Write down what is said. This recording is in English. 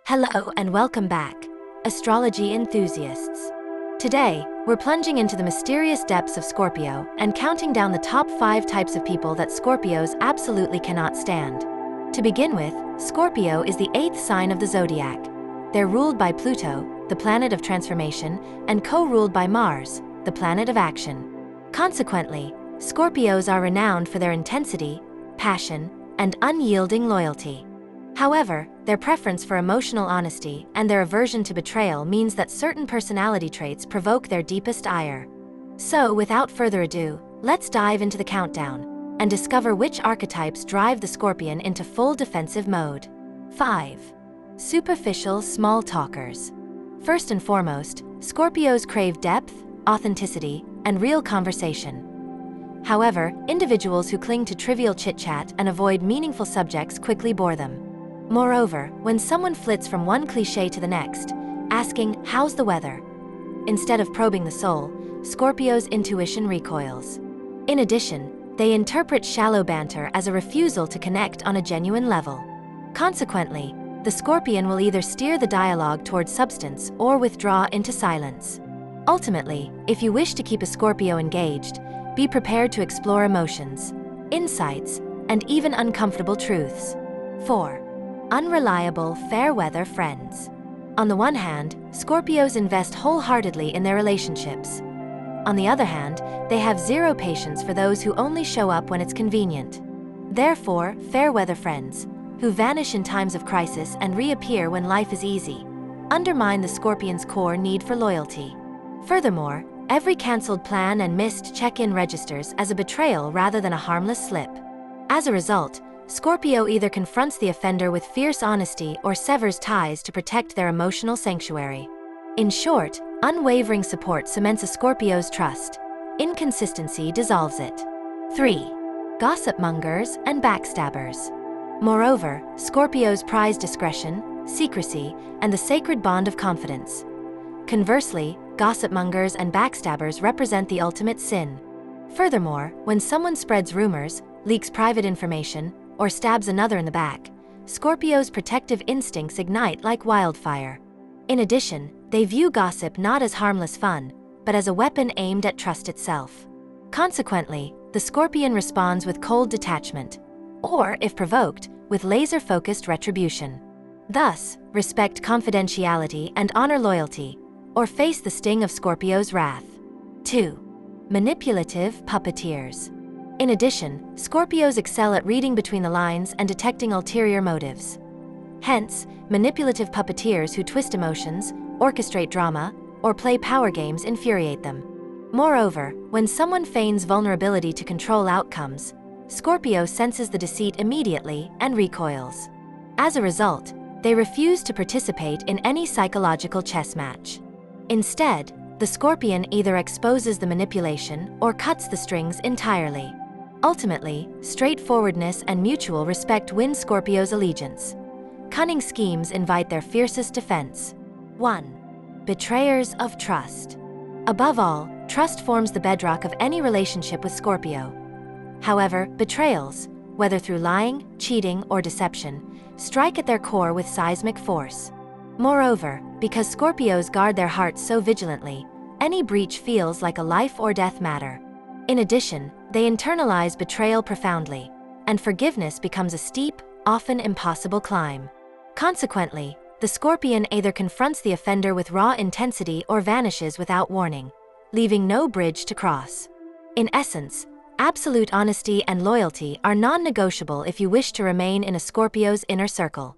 Hello and welcome back, astrology enthusiasts. Today, we're plunging into the mysterious depths of Scorpio and counting down the top 5 types of people that Scorpios absolutely cannot stand. To begin with, Scorpio is the 8th sign of the Zodiac. They're ruled by Pluto, the planet of transformation, and co-ruled by Mars, the planet of action. Consequently, Scorpios are renowned for their intensity, passion, and unyielding loyalty. However, their preference for emotional honesty and their aversion to betrayal means that certain personality traits provoke their deepest ire. So, without further ado, let's dive into the countdown and discover which archetypes drive the Scorpion into full defensive mode. 5. Superficial small talkers. First and foremost, Scorpios crave depth, authenticity, and real conversation. However, individuals who cling to trivial chit-chat and avoid meaningful subjects quickly bore them. Moreover, when someone flits from one cliché to the next, asking, "How's the weather?" instead of probing the soul, Scorpio's intuition recoils. In addition, they interpret shallow banter as a refusal to connect on a genuine level. Consequently, the Scorpion will either steer the dialogue toward substance or withdraw into silence. Ultimately, if you wish to keep a Scorpio engaged, be prepared to explore emotions, insights, and even uncomfortable truths. 4. Unreliable fair-weather friends. On the one hand, Scorpios invest wholeheartedly in their relationships. On the other hand, they have zero patience for those who only show up when it's convenient. Therefore, fair-weather friends, who vanish in times of crisis and reappear when life is easy, undermine the Scorpion's core need for loyalty. Furthermore, every cancelled plan and missed check-in registers as a betrayal rather than a harmless slip. As a result, Scorpio either confronts the offender with fierce honesty or severs ties to protect their emotional sanctuary. In short, unwavering support cements a Scorpio's trust. Inconsistency dissolves it. 3. Gossip mongers and backstabbers. Moreover, Scorpios prize discretion, secrecy, and the sacred bond of confidence. Conversely, gossip mongers and backstabbers represent the ultimate sin. Furthermore, when someone spreads rumors, leaks private information, or stabs another in the back, Scorpio's protective instincts ignite like wildfire. In addition, they view gossip not as harmless fun, but as a weapon aimed at trust itself. Consequently, the Scorpion responds with cold detachment, or, if provoked, with laser-focused retribution. Thus, respect confidentiality and honor loyalty, or face the sting of Scorpio's wrath. 2. Manipulative puppeteers. In addition, Scorpios excel at reading between the lines and detecting ulterior motives. Hence, manipulative puppeteers who twist emotions, orchestrate drama, or play power games infuriate them. Moreover, when someone feigns vulnerability to control outcomes, Scorpio senses the deceit immediately and recoils. As a result, they refuse to participate in any psychological chess match. Instead, the Scorpion either exposes the manipulation or cuts the strings entirely. Ultimately, straightforwardness and mutual respect win Scorpio's allegiance. Cunning schemes invite their fiercest defense. 1. Betrayers of trust. Above all, trust forms the bedrock of any relationship with Scorpio. However, betrayals, whether through lying, cheating, or deception, strike at their core with seismic force. Moreover, because Scorpios guard their hearts so vigilantly, any breach feels like a life-or-death matter. In addition, they internalize betrayal profoundly, and forgiveness becomes a steep, often impossible climb. Consequently, the Scorpion either confronts the offender with raw intensity or vanishes without warning, leaving no bridge to cross. In essence, absolute honesty and loyalty are non-negotiable if you wish to remain in a Scorpio's inner circle.